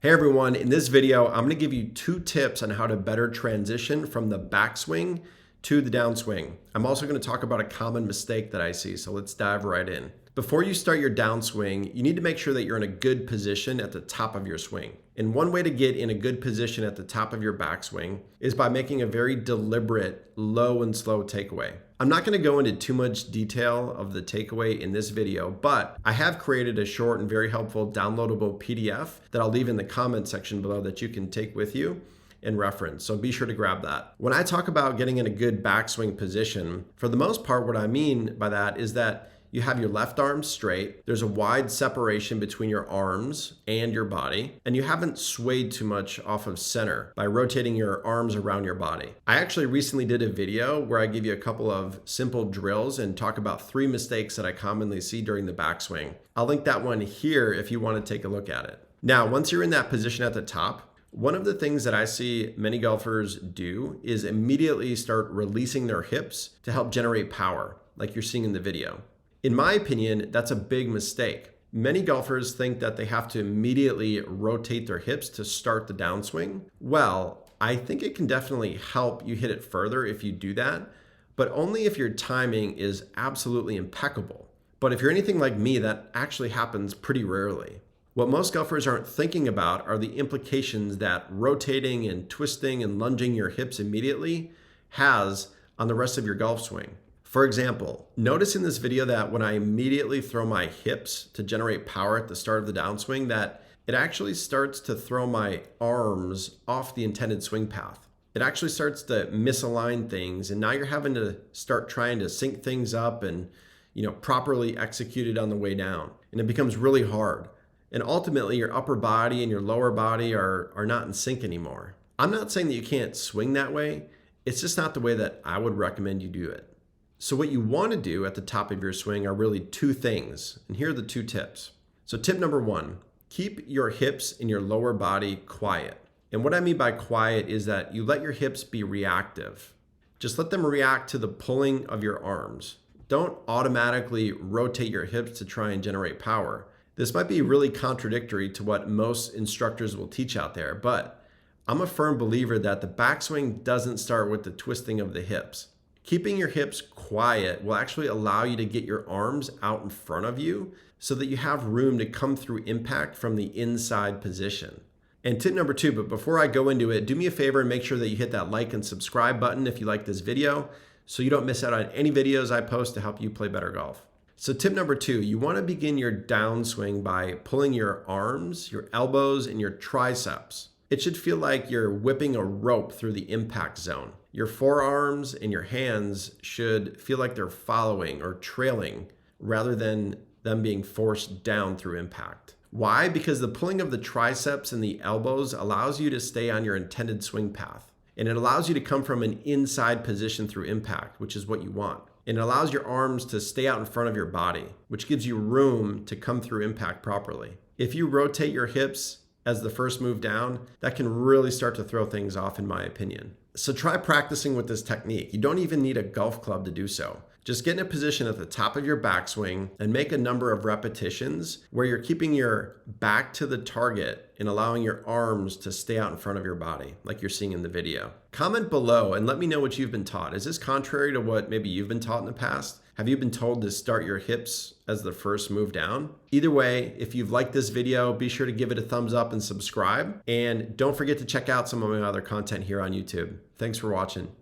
Hey everyone, in this video, I'm gonna give you 2 tips on how to better transition from the backswing to the downswing. I'm also gonna talk about a common mistake that I see, so let's dive right in. Before you start your downswing, you need to make sure that you're in a good position at the top of your swing. And one way to get in a good position at the top of your backswing is by making a very deliberate, low and slow takeaway. I'm not going to go into too much detail of the takeaway in this video, but I have created a short and very helpful downloadable PDF that I'll leave in the comment section below that you can take with you and reference. So be sure to grab that. When I talk about getting in a good backswing position, for the most part, what I mean by that is that you have your left arm straight, there's a wide separation between your arms and your body, and you haven't swayed too much off of center by rotating your arms around your body. I actually recently did a video where I give you a couple of simple drills and talk about 3 mistakes that I commonly see during the backswing. I'll link that one here if you want to take a look at it. Now, once you're in that position at the top, one of the things that I see many golfers do is immediately start releasing their hips to help generate power, like you're seeing in the video. In my opinion, that's a big mistake. Many golfers think that they have to immediately rotate their hips to start the downswing. Well, I think it can definitely help you hit it further if you do that, but only if your timing is absolutely impeccable. But if you're anything like me, that actually happens pretty rarely. What most golfers aren't thinking about are the implications that rotating and twisting and lunging your hips immediately has on the rest of your golf swing. For example, notice in this video that when I immediately throw my hips to generate power at the start of the downswing, that it actually starts to throw my arms off the intended swing path. It actually starts to misalign things, and now you're having to start trying to sync things up and properly execute it on the way down. And it becomes really hard. And ultimately, your upper body and your lower body are not in sync anymore. I'm not saying that you can't swing that way. It's just not the way that I would recommend you do it. So what you want to do at the top of your swing are really 2 things, and here are the 2 tips. So tip number 1, keep your hips and your lower body quiet. And what I mean by quiet is that you let your hips be reactive. Just let them react to the pulling of your arms. Don't automatically rotate your hips to try and generate power. This might be really contradictory to what most instructors will teach out there, but I'm a firm believer that the backswing doesn't start with the twisting of the hips. Keeping your hips quiet will actually allow you to get your arms out in front of you so that you have room to come through impact from the inside position. And tip number 2, but before I go into it, do me a favor and make sure that you hit that like and subscribe button if you like this video so you don't miss out on any videos I post to help you play better golf. So tip number 2, you want to begin your downswing by pulling your arms, your elbows, and your triceps. It should feel like you're whipping a rope through the impact zone. Your forearms and your hands should feel like they're following or trailing rather than them being forced down through impact. Why? Because the pulling of the triceps and the elbows allows you to stay on your intended swing path. And it allows you to come from an inside position through impact, which is what you want. And it allows your arms to stay out in front of your body, which gives you room to come through impact properly. If you rotate your hips as the first move down, that can really start to throw things off, in my opinion. So try practicing with this technique. You don't even need a golf club to do so. Just get in a position at the top of your backswing and make a number of repetitions where you're keeping your back to the target and allowing your arms to stay out in front of your body, like you're seeing in the video. Comment below and let me know what you've been taught. Is this contrary to what maybe you've been taught in the past? Have you been told to start your hips as the first move down? Either way, if you've liked this video, be sure to give it a thumbs up and subscribe. And don't forget to check out some of my other content here on YouTube. Thanks for watching.